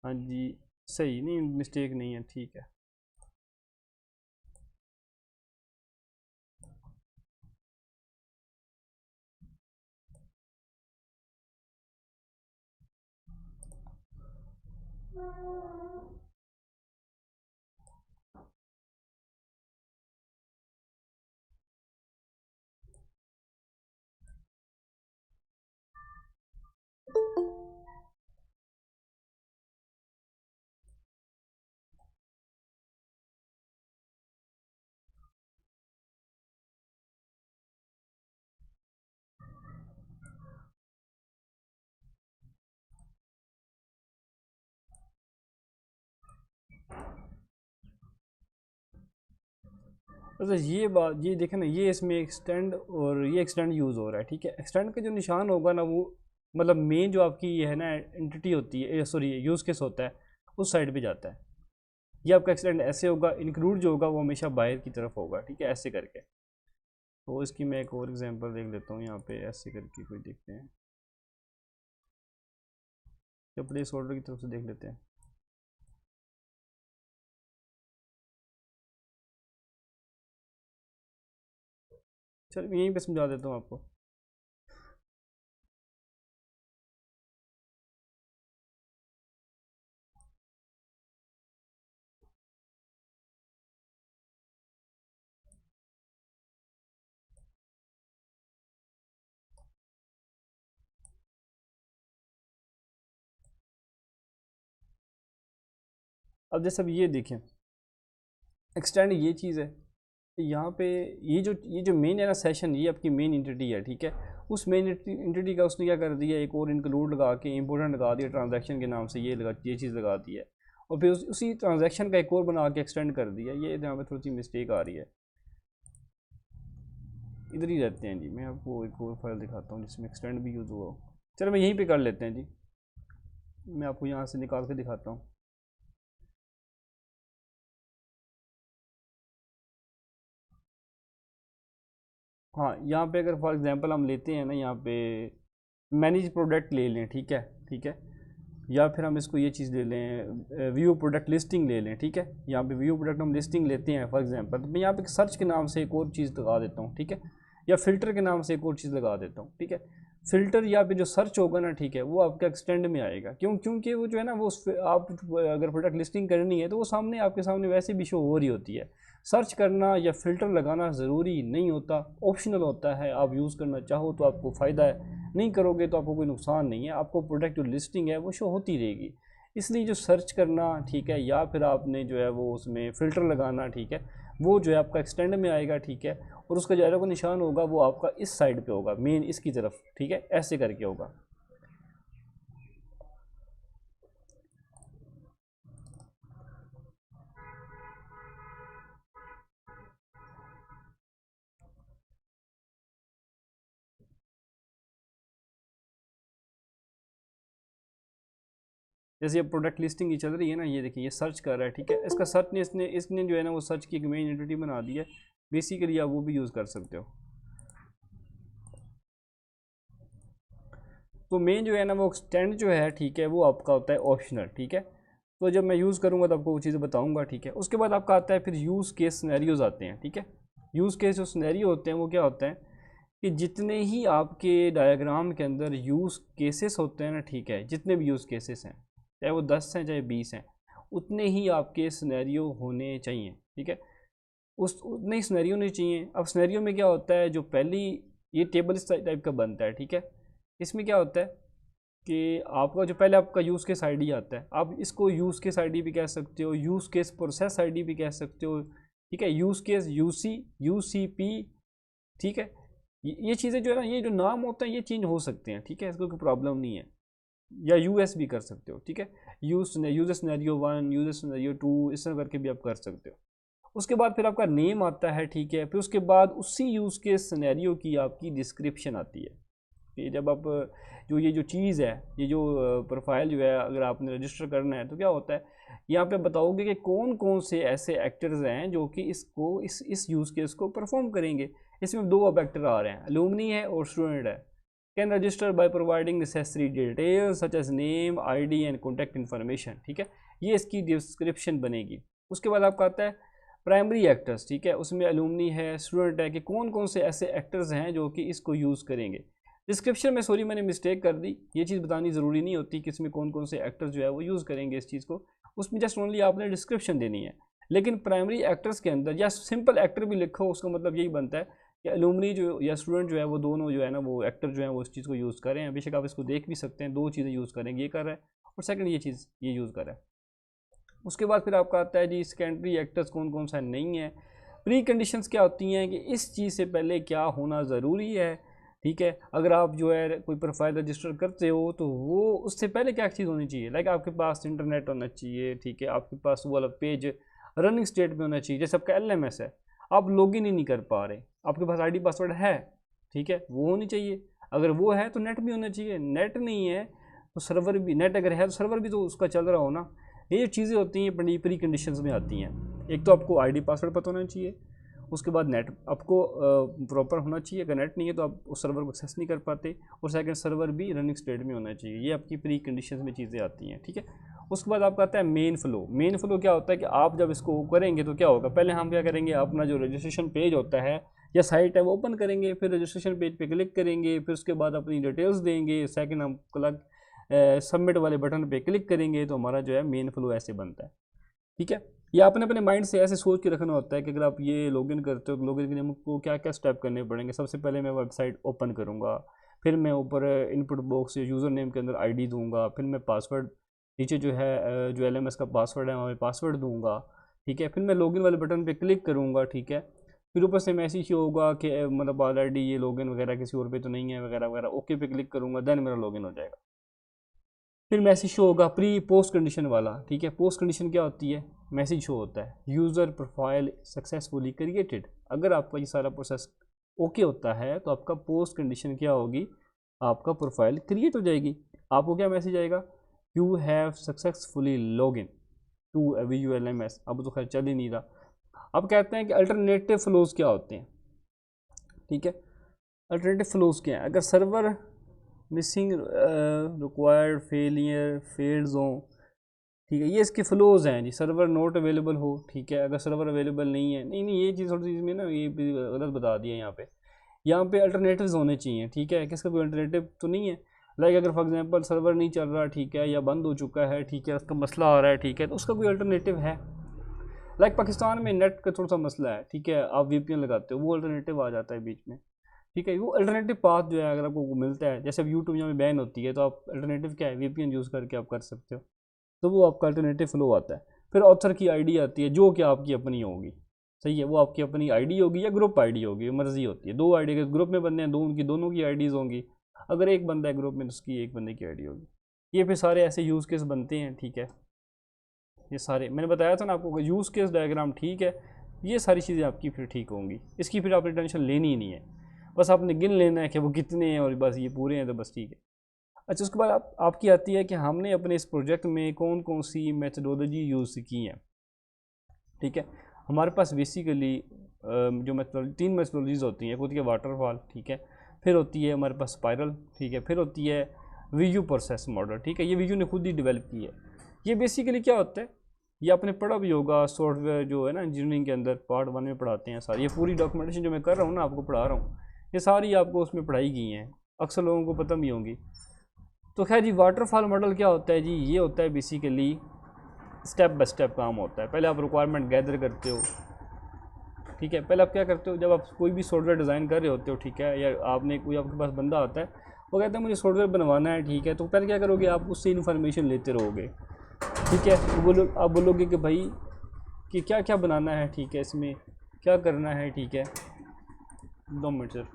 हाँ जी, सही, नहीं मिस्टेक नहीं है, ठीक है। अच्छा ये बात, ये देखें ना, ये इसमें एक्सटेंड और ये एक्सटेंड यूज़ हो रहा है, ठीक है। एक्सटेंड का जो निशान होगा ना वो मतलब मेन जो आपकी ये है ना एंटिटी होती है, सॉरी यूज़ केस होता है, उस साइड पे जाता है। ये आपका एक्सटेंड ऐसे होगा, इंक्लूड जो होगा वो हमेशा बाहर की तरफ होगा, ठीक है, ऐसे करके। तो इसकी मैं एक और एग्जांपल देख लेता हूँ यहाँ पे, ऐसे करके कोई देखते हैं, या प्लेस होल्डर की तरफ से देख लेते हैं। चल यहीं पे समझा देता हूँ आपको। अब जैसे अब ये देखें, एक्सटेंड ये चीज़ है, यहाँ पे ये जो मेन है ना सेशन, ये आपकी मेन इंटिटी है, ठीक है। उस मेन इंटिटी का उसने क्या कर दिया, एक और इंक्लूड लगा के इंपोर्टेंट लगा दिया ट्रांजैक्शन के नाम से, ये चीज़ लगा दी है। और फिर उसी ट्रांजैक्शन का एक और बना के एक्सटेंड कर दिया। ये यहाँ पे थोड़ी सी मिस्टेक आ रही है, इधर ही रहते हैं जी। मैं आपको एक और फाइल दिखाता हूँ जिसमें एक्सटेंड भी यूज़ हुआ हो। चलो मैं यहीं पे कर लेते हैं जी, मैं आपको यहाँ से निकाल के दिखाता हूँ। हाँ, यहाँ पे अगर फॉर एग्जांपल हम लेते हैं ना, यहाँ पे मैनेज प्रोडक्ट ले लें, ठीक है, ठीक है। या फिर हम इसको ये चीज़ ले लें, व्यू प्रोडक्ट लिस्टिंग ले लें, ठीक है। यहाँ पे व्यू प्रोडक्ट हम लिस्टिंग लेते हैं फॉर एग्जांपल, तो मैं यहाँ पे सर्च के नाम से एक और चीज़ लगा देता हूँ, ठीक है। या फिल्टर के नाम से एक और चीज़ लगा देता हूँ, ठीक है। फिल्टर या फिर जो सर्च होगा ना, ठीक है, वो आपका एक्सटेंड में आएगा। क्योंकि वो जो है ना, वो आप अगर प्रोडक्ट लिस्टिंग करनी है तो वो सामने आपके सामने वैसे भी शो हो रही होती है। सर्च करना या फिल्टर लगाना ज़रूरी नहीं होता, ऑप्शनल होता है। आप यूज़ करना चाहो तो आपको फ़ायदा है, नहीं करोगे तो आपको कोई नुकसान नहीं है, आपको प्रोडक्ट जो लिस्टिंग है वो शो होती रहेगी। इसलिए जो सर्च करना, ठीक है, या फिर आपने जो है वो उसमें फ़िल्टर लगाना, ठीक है, वो जो है आपका एक्सटेंड में आएगा, ठीक है। और उसका जो एरो का निशान होगा वो आपका इस साइड पे होगा, मेन इसकी तरफ, ठीक है, ऐसे करके होगा। जैसे ये प्रोडक्ट लिस्टिंग की चल रही है ना, ये देखिए ये सर्च कर रहा है, ठीक है। इसका सर्च ने इसने इसने जो है ना वो सर्च की एक मेन एंटिटी बना दी है। बेसिकली आप वो भी यूज़ कर सकते हो। तो मेन जो है ना वो एक्सटेंड जो है, ठीक है, वो आपका होता है ऑप्शनल, ठीक है। तो जब मैं यूज़ करूँगा तो आपको वो चीज़ें बताऊँगा, ठीक है। उसके बाद आपका आता है फिर यूज़ केस सिनेरियोज आते हैं, ठीक है। यूज़ केस जो सिनेरियो होते हैं वो क्या होते हैं कि जितने ही आपके डायग्राम के अंदर यूज़ केसेस होते हैं ना, ठीक है, जितने भी यूज़ केसेस हैं, चाहे वो 10 हैं चाहे 20 हैं, उतने ही आपके सिनेरियो होने चाहिए, ठीक है। उस उतने ही सिनेरियो होने चाहिए। अब सिनेरियो में क्या होता है, जो पहली ये टेबल इस टाइप का बनता है, ठीक है। इसमें क्या होता है कि आपका जो पहले आपका यूज़ केस आईडी आता है, आप इसको यूज़ केस आईडी भी कह सकते हो, यूज़ केस प्रोसेस आईडी भी कह सकते हो, ठीक है। यूज़ केस यूसी, यूसीपी, ठीक है। ये चीज़ें जो है ना, ये जो नाम होते हैं ये चेंज हो सकते हैं, ठीक है, इसको कोई प्रॉब्लम नहीं है। या यूएस भी कर सकते हो, ठीक है। यूजर सिनेरियो 1, यूजर सिनेरियो 2, इस तरह करके भी आप कर सकते हो। उसके बाद फिर आपका नेम आता है, ठीक है। फिर उसके बाद उसी यूज़ के सिनेरियो की आपकी डिस्क्रिप्शन आती है कि जब आप जो ये जो चीज़ है, ये जो प्रोफाइल जो है, अगर आपने रजिस्टर करना है तो क्या होता है, यहाँ पे बताओगे कि कौन कौन से ऐसे एक्टर्स हैं जो कि इसको इस यूज़ केस को परफॉर्म करेंगे। इसमें दो अब एक्टर आ रहे हैं, अलुमनी है और स्टूडेंट है। Can register by providing necessary details such as name, ID and contact information, ठीक है, ये इसकी डिस्क्रिप्शन बनेगी। उसके बाद आपका आता है प्राइमरी एक्टर्स, ठीक है, उसमें अलुमनी है, स्टूडेंट है, कि कौन कौन से ऐसे एक्टर्स हैं जो कि इसको यूज़ करेंगे। डिस्क्रिप्शन में सॉरी मैंने मिस्टेक कर दी, ये चीज़ बतानी ज़रूरी नहीं होती कि इसमें कौन कौन से एक्टर्स जो है वो यूज़ करेंगे इस चीज़ को, उसमें जस्ट ओनली आपने डिस्क्रिप्शन देनी है। लेकिन प्राइमरी एक्टर्स के अंदर या सिंपल एक्टर भी लिखो, उसका मतलब यही बनता है कि अलुमनी जो या स्टूडेंट जो है वो दोनों जो है ना वो एक्टर जो है वो इस चीज़ को यूज़ करें। बेशक आप इसको देख भी सकते हैं, दो चीज़ें यूज़ करेंगे, ये कर रहा है और सेकंड ये चीज़ ये यूज़ कर रहा है। उसके बाद फिर आपका आता है जी सेकेंडरी एक्टर्स कौन कौन सा नहीं है। प्री कंडीशंस क्या होती हैं कि इस चीज़ से पहले क्या होना ज़रूरी है, ठीक है। अगर आप जो है कोई प्रोफाइल रजिस्टर करते हो तो वो उससे पहले क्या चीज़ होनी चाहिए, लाइक आपके पास इंटरनेट होना चाहिए, ठीक है, आपके पास वो वाला पेज रनिंग स्टेट में होना चाहिए। जैसे आपका LMS है, आप लॉगिन ही नहीं कर पा रहे, आपके पास ID पासवर्ड है, ठीक है, वो होनी चाहिए। अगर वो है तो नेट भी होना चाहिए, नेट नहीं है तो सर्वर भी, नेट अगर है तो सर्वर भी तो उसका चल रहा हो ना। ये चीज़ें होती हैं प्री कंडीशंस में आती हैं। एक तो आपको ID पासवर्ड पता होना चाहिए, उसके बाद नेट आपको प्रॉपर होना चाहिए, अगर नेट नहीं है तो आप उस सर्वर को एक्सेस नहीं कर पाते, और सेकंड सर्वर भी रनिंग स्टेट में होना चाहिए। ये आपकी प्री कंडीशंस में चीज़ें आती हैं, ठीक है। उसके बाद आपका आता है मेन फ्लो। मेन फ्लो क्या होता है कि आप जब इसको करेंगे तो क्या होगा, पहले हम क्या करेंगे, अपना जो रजिस्ट्रेशन पेज होता है या साइट है वो ओपन करेंगे, फिर रजिस्ट्रेशन पेज पे क्लिक करेंगे, फिर उसके बाद अपनी डिटेल्स देंगे, सेकंड हम सबमिट वाले बटन पे क्लिक करेंगे, तो हमारा जो है मेन फ्लो ऐसे बनता है, ठीक है। ये आपने अपने माइंड से ऐसे सोच के रखना होता है कि अगर आप ये लॉगिन करते हो तो लॉगिन के लिए हमको क्या क्या स्टेप करने पड़ेंगे। सबसे पहले मैं वेबसाइट ओपन करूँगा, फिर मैं ऊपर इनपुट बॉक्स यूज़र नेम के अंदर ID दूंगा, फिर मैं पासवर्ड नीचे जो है जो LMS का पासवर्ड है वहाँ पे पासवर्ड दूंगा, ठीक है, फिर मैं लॉगिन वाले बटन पे क्लिक करूँगा, ठीक है, फिर ऊपर से मैसेज होगा कि मतलब ऑलरेडी ये लॉगिन वगैरह किसी और पे तो नहीं है वगैरह वगैरह, ओके पे क्लिक करूँगा, देन मेरा लॉगिन हो जाएगा। फिर मैसेज शो होगा प्री पोस्ट कंडीशन वाला, ठीक है। पोस्ट कंडीशन क्या होती है, मैसेज शो होता है यूज़र प्रोफाइल सक्सेसफुली क्रिएटेड। अगर आपका ये सारा प्रोसेस ओके होता है तो आपका पोस्ट कंडीशन क्या होगी, आपका प्रोफाइल क्रिएट हो जाएगी। आपको क्या मैसेज आएगा, you have successfully login to VULMS। अब तो खैर चल ही नहीं रहा। अब कहते हैं कि अल्टरनेटिव फ्लोज क्या होते हैं, ठीक है। अल्टरनेटिव फ्लोज क्या है, अगर server missing required failure failed zone, ठीक है, ये इसके फ्लोज हैं जी। सर्वर नॉट अवेलेबल हो, ठीक है, अगर सर्वर अवेलेबल नहीं है, नहीं ये चीज़ थोड़ी सी में ना ये गलत बता दिया यहाँ पे अल्टरनेटिव्स होने चाहिए, ठीक है। किसका कोई अल्टरनेटिव तो नहीं है, लाइक अगर फॉर एग्जांपल सर्वर नहीं चल रहा, ठीक है, या बंद हो चुका है, ठीक है, उसका मसला आ रहा है, ठीक है, तो उसका कोई अल्टरनेटिव है। लाइक पाकिस्तान में नेट का थोड़ा सा मसला है, ठीक है, आप VPN लगाते हो, वो अल्टरनेटिव आ जाता है बीच में, ठीक है। वो अल्टरनेटिव पाथ जो है अगर आपको मिलता है, जैसे अब यूट्यूब यहाँ में बैन होती है तो आप अल्टरनेटिव क्या है, VPN यूज़ करके आप कर सकते हो, तो वो आपका अल्टरनेटिव फ्लो आता है। फिर ऑथर की ID आती है जो कि आपकी अपनी होगी, सही है, वो आपकी अपनी ID होगी या ग्रुप ID होगी, मर्जी होती है। 2 ID के ग्रुप में बंदे हैं, उनकी दोनों की IDs होंगी। अगर एक बंदा है ग्रुप में तो उसकी एक बंदे की ID होगी। ये फिर सारे ऐसे यूज़ केस बनते हैं, ठीक है। ये सारे मैंने बताया था ना आपको, यूज़ केस डायग्राम, ठीक है, ये सारी चीज़ें आपकी फिर ठीक होंगी। इसकी फिर आपने टेंशन लेनी ही नहीं है, बस आपने गिन लेना है कि वो कितने हैं और बस ये पूरे हैं तो बस ठीक है। अच्छा, उसके बाद आपकी आती है कि हमने अपने इस प्रोजेक्ट में कौन कौन सी मेथडोलॉजी यूज़ की है, ठीक है। हमारे पास बेसिकली जो मेथडोलॉजी 3 मेथडोलॉजीज़ होती हैं, एक होती है वाटरफॉल, ठीक है, फिर होती है हमारे पास स्पाइरल, ठीक है, फिर होती है VU प्रोसेस मॉडल, ठीक है, ये VU ने खुद ही डेवलप की है। ये बेसिकली क्या होता है, ये आपने पढ़ा भी होगा, सॉफ्टवेयर जो है ना इंजीनियरिंग के अंदर पार्ट 1 में पढ़ाते हैं सारी। ये पूरी डॉक्यूमेंटेशन जो मैं कर रहा हूँ ना, आपको पढ़ा रहा हूँ, ये सारी आपको उसमें पढ़ाई गई हैं, अक्सर लोगों को पता भी होंगी। तो खैर जी, वाटरफॉल मॉडल क्या होता है जी, ये होता है बेसिकली स्टेप बाय स्टेप काम होता है। पहले आप रिक्वायरमेंट गैदर करते हो, ठीक है, पहले आप क्या करते हो, जब आप कोई भी सॉफ्टवेयर डिज़ाइन कर रहे होते हो, ठीक है, या आपने कोई आपके पास बंदा आता है वो कहता है मुझे सॉफ्टवेयर बनवाना है, ठीक है, तो पहले क्या करोगे, आप उससे इन्फॉर्मेशन लेते रहोगे, ठीक है। तो आप बोलोगे कि भाई कि क्या क्या बनाना है, ठीक है, इसमें क्या करना है, ठीक है। 2 मिनट सर।